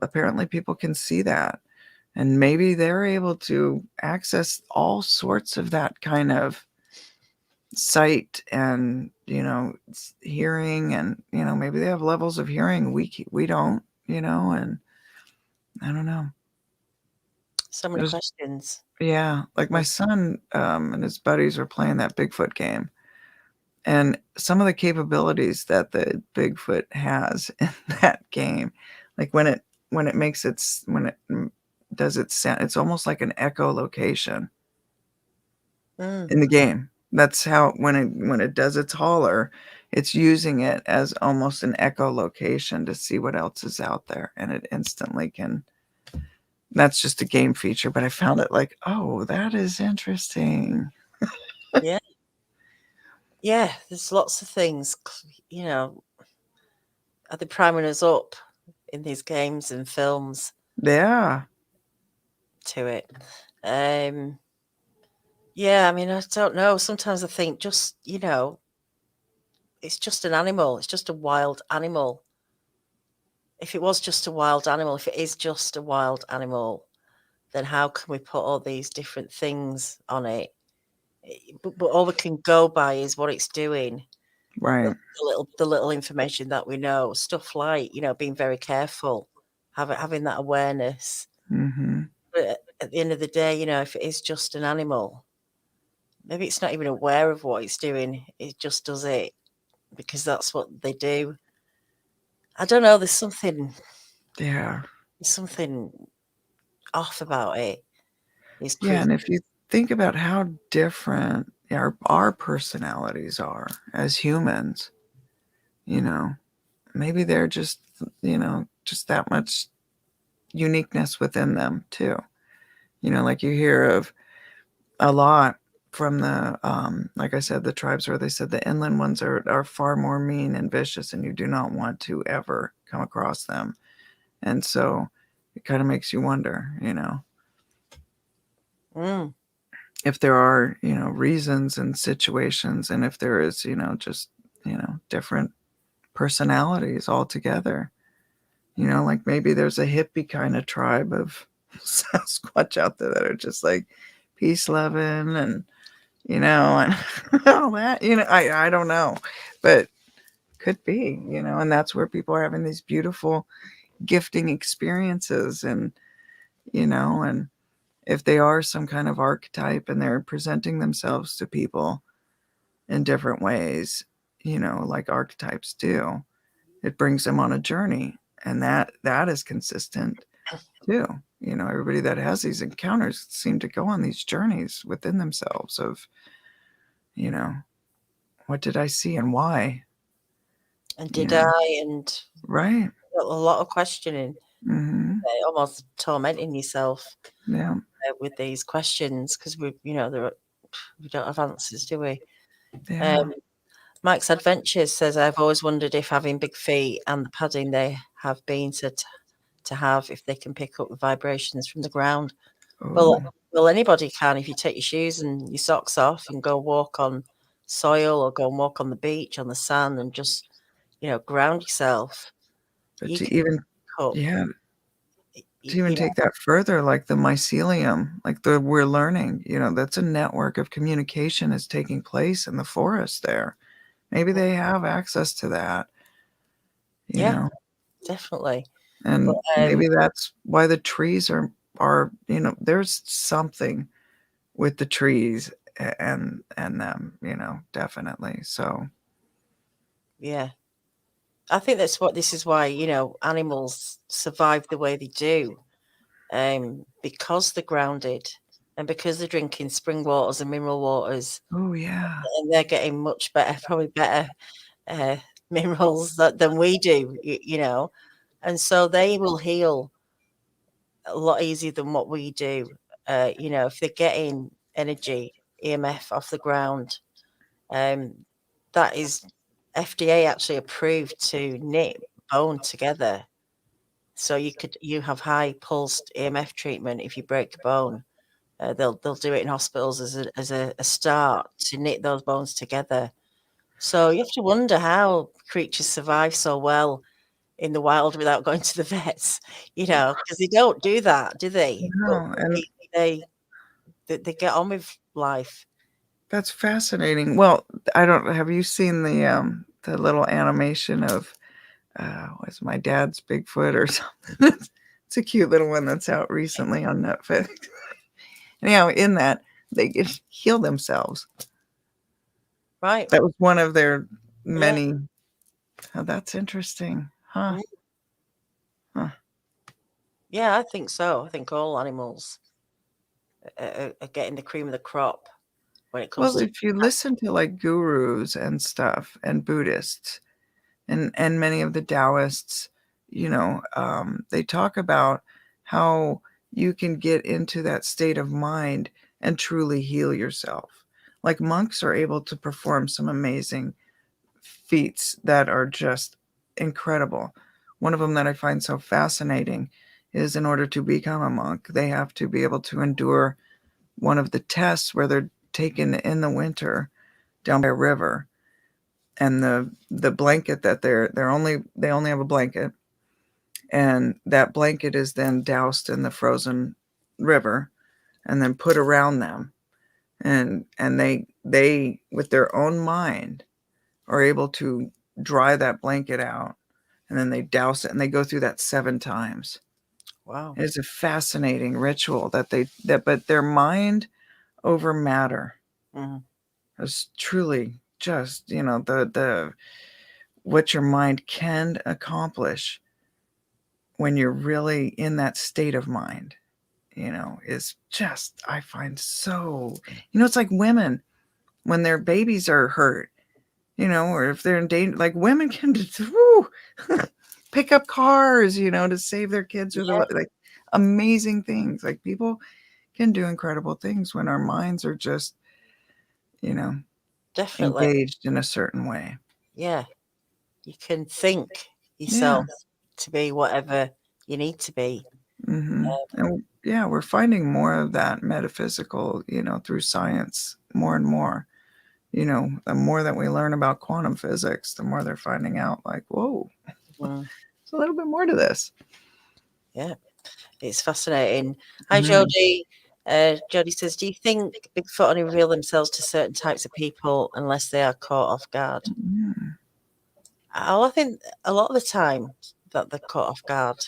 apparently people can see that, and maybe they're able to access all sorts of that kind of sight and hearing, and maybe they have levels of hearing we don't, and I don't know. So many There's questions. Yeah, like my son and his buddies were playing that Bigfoot game. And some of the capabilities that the Bigfoot has in that game, like when it makes its when it does its sound, it's almost like an echolocation Mm. in the game. That's how when it does its holler, it's using it as almost an echolocation to see what else is out there, and it instantly can. That's just a game feature, but I found it like, oh, that is interesting. Yeah. Yeah. There's lots of things, are they priming us up in these games and films Yeah, to it? Um, yeah, I mean, I don't know. Sometimes I think it's just an animal. It's just a wild animal. If it was just a wild animal, if it is just a wild animal, then how can we put all these different things on it? But all we can go by is what it's doing, right. the little information that we know, stuff like being very careful, having that awareness. Hmm. But at the end of the day, if it is just an animal, maybe it's not even aware of what it's doing. It just does it because that's what they do. I don't know. Yeah. There's something off about it. These Yeah, and creatures. if you think about how different our personalities are as humans, you know, maybe they're just that much uniqueness within them too. Like you hear of a lot from the like I said, the tribes where they said the inland ones are far more mean and vicious, and you do not want to ever come across them. And so it kind of makes you wonder, Mm, if there are reasons and situations, and if there is just different personalities altogether, like maybe there's a hippie kind of tribe of Sasquatch out there that are just like peace loving and and all that, I don't know, but could be, and that's where people are having these beautiful gifting experiences, and and if they are some kind of archetype and they're presenting themselves to people in different ways, like archetypes do, it brings them on a journey. And that is consistent too. Everybody that has these encounters seem to go on these journeys within themselves of, you know, what did I see and why? and You did know, I? And right. a lot of questioning, Hmm. almost tormenting yourself Yeah. with these questions because we don't have answers, do we? Um, Yeah. Mike's Adventures says, I've always wondered if having big feet and the padding they have been said to have, if they can pick up the vibrations from the ground. Well, Oh, anybody can if you take your shoes and your socks off and go walk on soil or go and walk on the beach on the sand and just ground yourself. but You to can even, pick up, yeah, to even you know, take that further, like the mycelium, like the we're learning, that's a network of communication is taking place in the forest there. Maybe they have access to that, you yeah, know, definitely. But and maybe that's why the trees are there's something with the trees and them, definitely. So yeah, I think this is why animals survive the way they do, because they're grounded and because they're drinking spring waters and mineral waters, oh yeah, and they're getting much better, probably better uh, minerals than we do. and so they will heal a lot easier than what we do. If they're getting energy EMF off the ground, that is FDA actually approved to knit bone together. So you have high pulsed EMF treatment if you break a bone. They'll do it in hospitals as a start to knit those bones together. So you have to wonder how creatures survive so well in the wild without going to the vets, because they don't do that, do they? But No, and they they get on with life. that's fascinating. Well, I don't have you seen the little animation of was my dad's Bigfoot or something? It's a cute little one that's out recently on Netflix. Anyhow, in that they get heal themselves. Right. That was one of their Yeah. many. Oh, that's interesting, huh? Mm. Huh. Yeah, I think so. I think all animals are getting the cream of the crop when it comes Well, to if you listen to like gurus and stuff and Buddhists and many of the Taoists, they talk about how you can get into that state of mind and truly heal yourself. Like monks are able to perform some amazing feats that are just incredible. One of them that I find so fascinating is in order to become a monk, they have to be able to endure one of the tests where they're taken in the winter down by a river, and the blanket that they only have a blanket, and that blanket is then doused in the frozen river and then put around them, and they with their own mind are able to dry that blanket out, and then they douse it and they go through that 7 times. wow. It's a fascinating ritual but their mind over matter Mhm. is truly just, the what your mind can accomplish when you're really in that state of mind, is just, I find so, it's like women when their babies are hurt, or if they're in danger, like women can just pick up cars, to save their kids or Yeah, like amazing things. Like people can do incredible things when our minds are just, you know, definitely. engaged in a certain way. Yeah, you can think Yeah. yourself to be whatever you need to be. And yeah, we're finding more of that metaphysical, through science more and more. The more that we learn about quantum physics, the more they're finding out like, whoa, Mm, there's a little bit more to this. yeah, it's fascinating. Hi, Mhm. Jodie. Jodie says, "Do you think Bigfoot only reveal themselves to certain types of people unless they are caught off guard?" Mm. I think a lot of the time that they're caught off guard.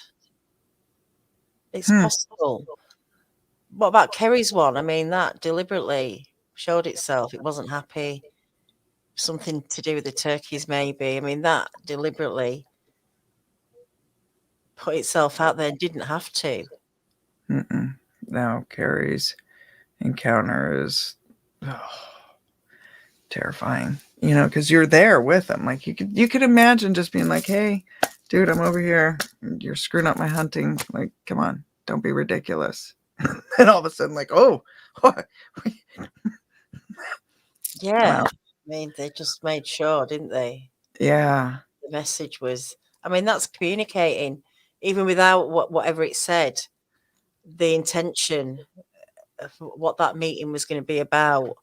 It's Hmm. possible. What about Kerry's one? I mean, that deliberately showed itself. It wasn't happy. Something to do with the turkeys, maybe. I mean, that deliberately put itself out there and didn't have to. Mm-mm. Now Carrie's encounter is terrifying. Because you're there with them. Like you could imagine just being like, "Hey, dude, I'm over here. You're screwing up my hunting. Like, come on, don't be ridiculous." And all of a sudden, like, "Oh, I'm Yeah. out." I mean, they just made sure, didn't they? Yeah. The message was, I mean, that's communicating, even without whatever it said, the intention of what that meeting was going to be about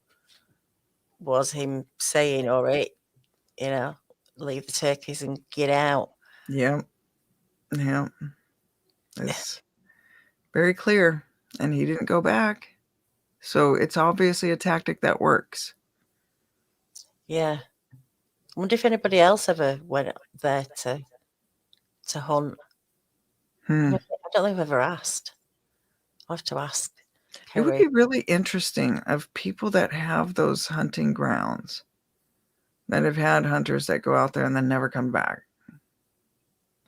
was him saying, all right, you know, leave the turkeys and get out. Yep. Yep. It's very clear, and he didn't go back. So it's obviously a tactic that works. Yeah. I wonder if anybody else ever went up there to hunt. Hmm. I don't think I've ever asked. I'll have to ask It would Kerry. be really interesting of people that have those hunting grounds that have had hunters that go out there and then never come back.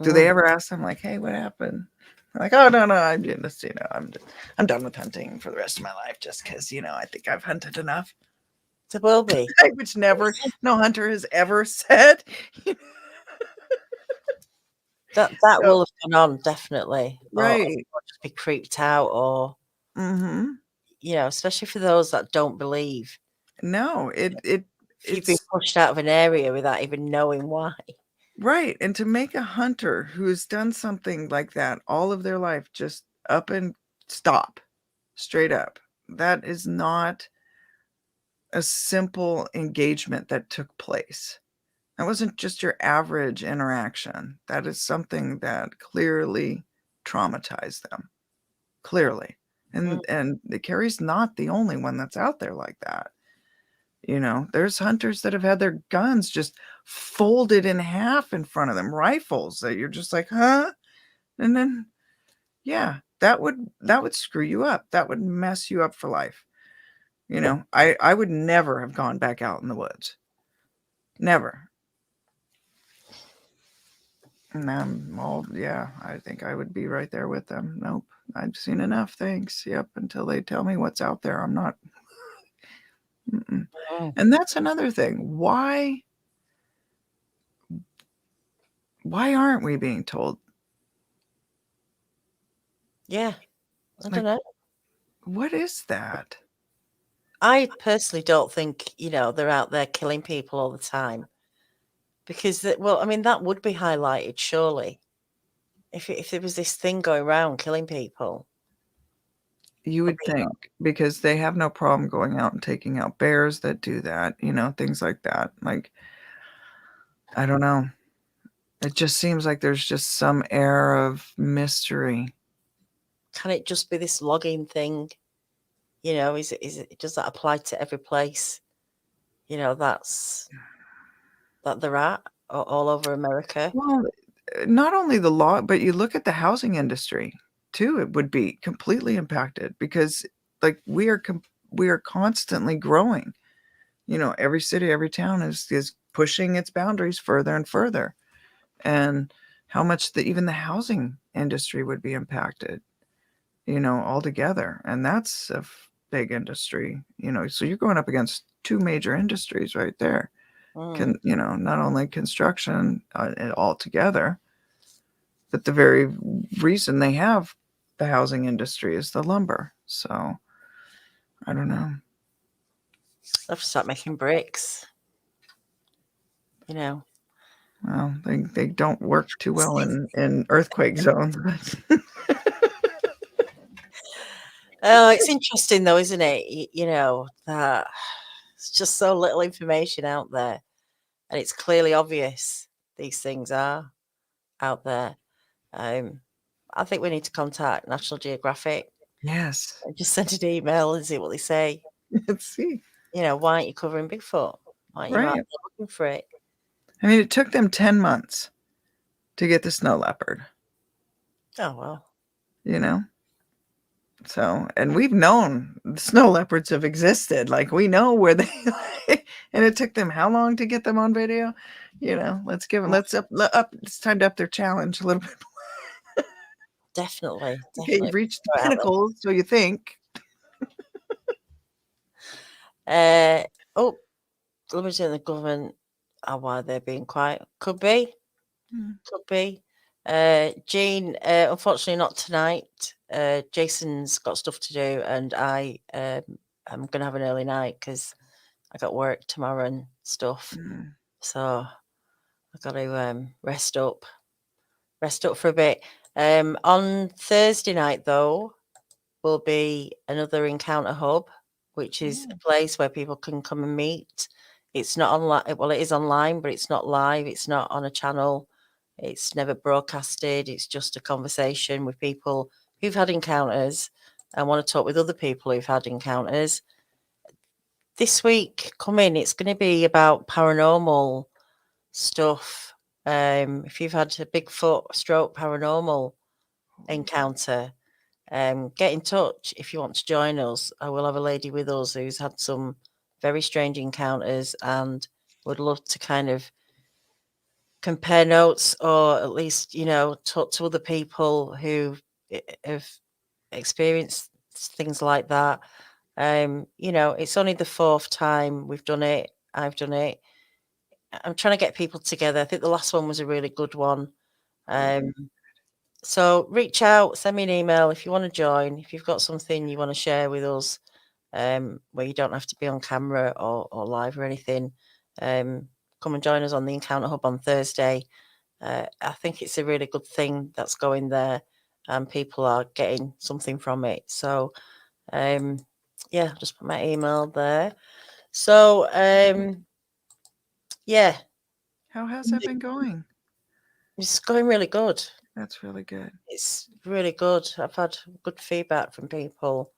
Do they Mm. ever ask them like, "Hey, what happened?" Like, "Oh no, no, I'm just, I'm done with hunting for the rest of my life just because I think I've hunted enough." There will be. Which never, no hunter has ever said. That So, will have gone on, definitely, or right. just be creeped out, or Hmm. especially for those that don't believe. No, If you've been it's pushed out of an area without even knowing why. right. And to make a hunter who's done something like that all of their life just up and stop, straight up, that is not a simple engagement that took place. That wasn't just your average interaction. That is something that clearly traumatized them. Clearly. Mm, And the Carrie's not the only one that's out there like that. There's hunters that have had their guns just folded in half in front of them, rifles that you're just like, huh? And then, yeah, that would screw you up. That would mess you up for life. I would never have gone back out in the woods. Never. And yeah, I think I would be right there with them. Nope. I've seen enough. Thanks. Yep. Until they tell me what's out there, I'm not. Mm-mm. mm. And that's another thing. Why aren't we being told? Yeah, I don't Like, know. what is that? I personally don't think, they're out there killing people all the time because, well, I mean, that would be highlighted, surely, if there was this thing going around killing people. You I would mean, think, because they have no problem going out and taking out bears that do that, things like that. Like, I don't know. It just seems like there's just some air of mystery. can it just be this logging thing? Does that apply to every place? That's that they're at all over America. Well, not only the law, but you look at the housing industry too, it would be completely impacted because like we are constantly growing. Every city, every town is pushing its boundaries further and further. And how much even the housing industry would be impacted, altogether. And that's a big industry, so you're going up against two major industries right there. Mm. Not only construction altogether, but the very reason they have the housing industry is the lumber. So I don't know. They have to start making bricks. You know, Well, they don't work too It's- well it's- in earthquake zones. oh, it's interesting though, isn't it? That it's just so little information out there, and it's clearly obvious these things are out there. Um, I think we need to contact National Geographic Yes. and just send an email and see what they say. Let's see. Why aren't you covering Bigfoot? Why aren't you out Right. there looking for it? I mean, it took them 10 months to get the snow leopard, Oh well, you know? So, and we've known snow leopards have existed. Like we know where they and it took them how long to get them on video? Let's give them let's up it's time to up their challenge a little bit. definitely, Okay, definitely. you've reached the Throw it out pinnacle, so you think. there. Oh, limited in the government. Oh, why they're being quiet? Could be. Mm. Could be. Jean, unfortunately not tonight. Jason's got stuff to do, and I'm gonna have an early night because I got work tomorrow and stuff. Mm. So I've got to rest up for a bit. On Thursday night though, will be another encounter hub, which is a place where people can come and meet. It's not online. Well, it is online, but it's not live. It's not on a channel. It's never broadcasted. It's just a conversation with people who've had encounters and want to talk with other people who've had encounters. This week coming, it's going to be about paranormal stuff. If you've had a Bigfoot stroke paranormal encounter, get in touch if you want to join us. I will have a lady with us who's had some very strange encounters and would love to kind of compare notes or at least, talk to other people who have experienced things like that. It's only the fourth time we've done it. I've done it. I'm trying to get people together. I think the last one was a really good one. So reach out, send me an email if you want to join. If you've got something you want to share with us, where you don't have to be on camera or live or anything, come and join us on the Encounter Hub on Thursday. I think it's a really good thing that's going there, and people are getting something from it. So, yeah, just put my email there. So, yeah, How has that been going? it's going really good. That's really good. It's really good. I've had good feedback from people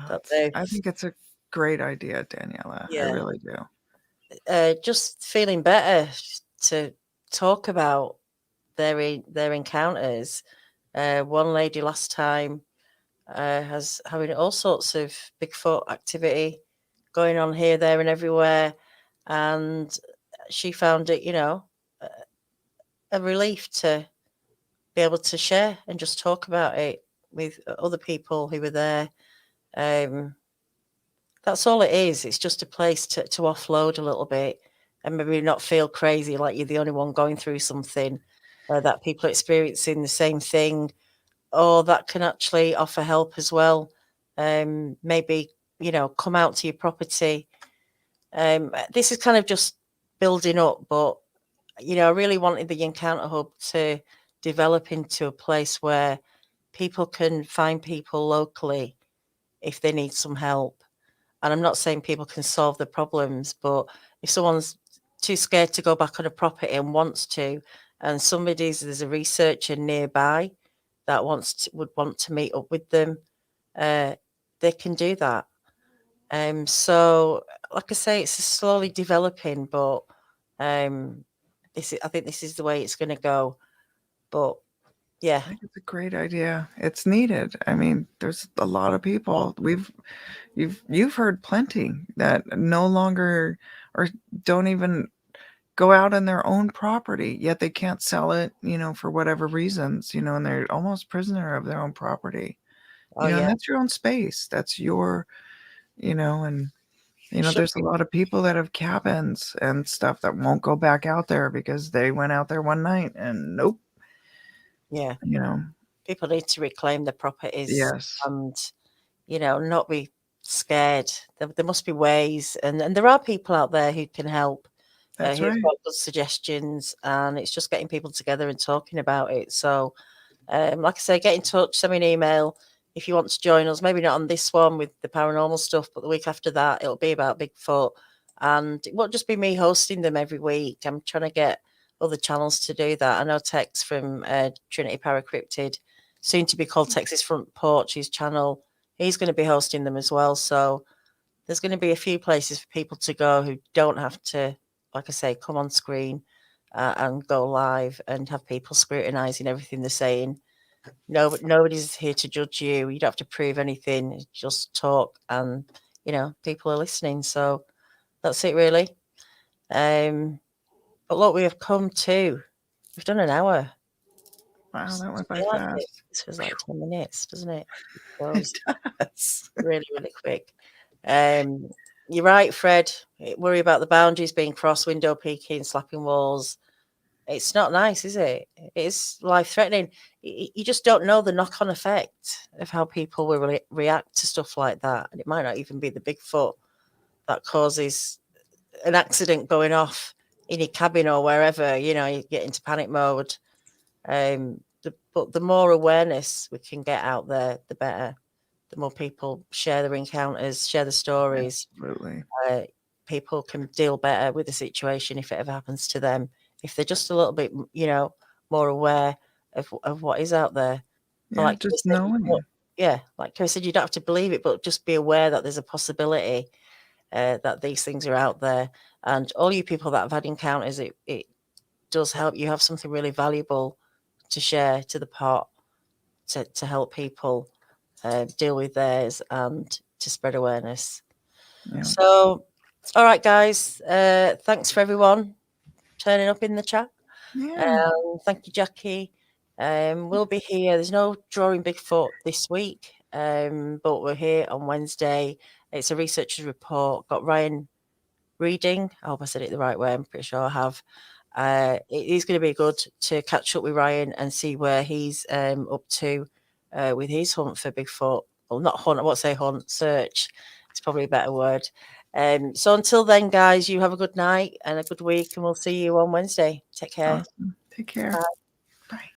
that they've, I think it's a great idea, Daniela. I yeah, really do. just feeling better to talk about their encounters. One lady last time has having all sorts of Bigfoot activity going on here, there, and everywhere, and she found it, a relief to be able to share and just talk about it with other people who were there. That's all it is. It's just a place to offload a little bit and maybe not feel crazy like you're the only one going through something, that people are experiencing the same thing, or that can actually offer help as well. Maybe, come out to your property. This is kind of just building up, but, I really wanted the Encounter Hub to develop into a place where people can find people locally if they need some help. And I'm not saying people can solve the problems, but if someone's too scared to go back on a property and wants to, and there's a researcher nearby that would want to meet up with them, they can do that. So like I say, it's slowly developing, but I think this is the way it's going to go. But yeah, I think it's a great idea. It's needed. I mean, there's a lot of people. You've heard plenty that no longer or don't even go out on their own property, yet they can't sell it, for whatever reasons, and they're almost prisoner of their own property. oh And yeah, that's your own space. That's and it should there's a be. lot of people that have cabins and stuff that won't go back out there because they went out there one night and nope, Yeah, you know. people need to reclaim their properties Yes, and not be scared. There must be ways, and there are people out there who can help, that's who've right. got good suggestions, and it's just getting people together and talking about it. So, like I say, get in touch, send me an email if you want to join us. Maybe not on this one with the paranormal stuff, but the week after that, it'll be about Bigfoot, and it won't just be me hosting them every week. I'm trying to get other channels to do that. I know Tex from Trinity Paracryptid, soon to be called Texas Front Porch, his channel. He's going to be hosting them as well. So there's going to be a few places for people to go who don't have to, like I say, come on screen and go live and have people scrutinizing everything they're saying. No, nobody's here to judge you. You don't have to prove anything. Just talk, and people are listening. So that's it, really. But look, we have come to. We've done an hour. Wow, that went by Yeah, fast. this was like 10 minutes, doesn't it? It It goes does. really, really quick. Um, you're right, Fred. Worry about the boundaries being crossed, window peeking, slapping walls. It's not nice, is it? It's life threatening. You just don't know the knock on effect of how people will react to stuff like that. And it might not even be the Bigfoot that causes an accident going off in your cabin or wherever, you get into panic mode. But the more awareness we can get out there, the better. The more people share their encounters, share the stories, Absolutely. people can deal better with the situation if it ever happens to them. If they're just a little bit, more aware of what is out there. But Yeah, like Chris just said, knowing. like Chris said, you don't have to believe it, but just be aware that there's a possibility that these things are out there. And all you people that have had encounters, it does help you have something really valuable to share to the pot to help people deal with theirs and to spread awareness. Yeah. So, all right, guys, thanks for everyone turning up in the chat. Yeah. Thank you, Jackie. We'll be here. There's no drawing Bigfoot this week, but we're here on Wednesday. It's a researcher's report. Got Ryan reading. I hope I said it the right way. I'm pretty sure I have. it is going to be good to catch up with Ryan and see where he's up to with his hunt for Bigfoot. Well, not hunt, I won't say hunt, search. It's probably a better word. So until then, guys, you have a good night and a good week, and we'll see you on Wednesday. Take care. Awesome. Take care. Bye. Bye.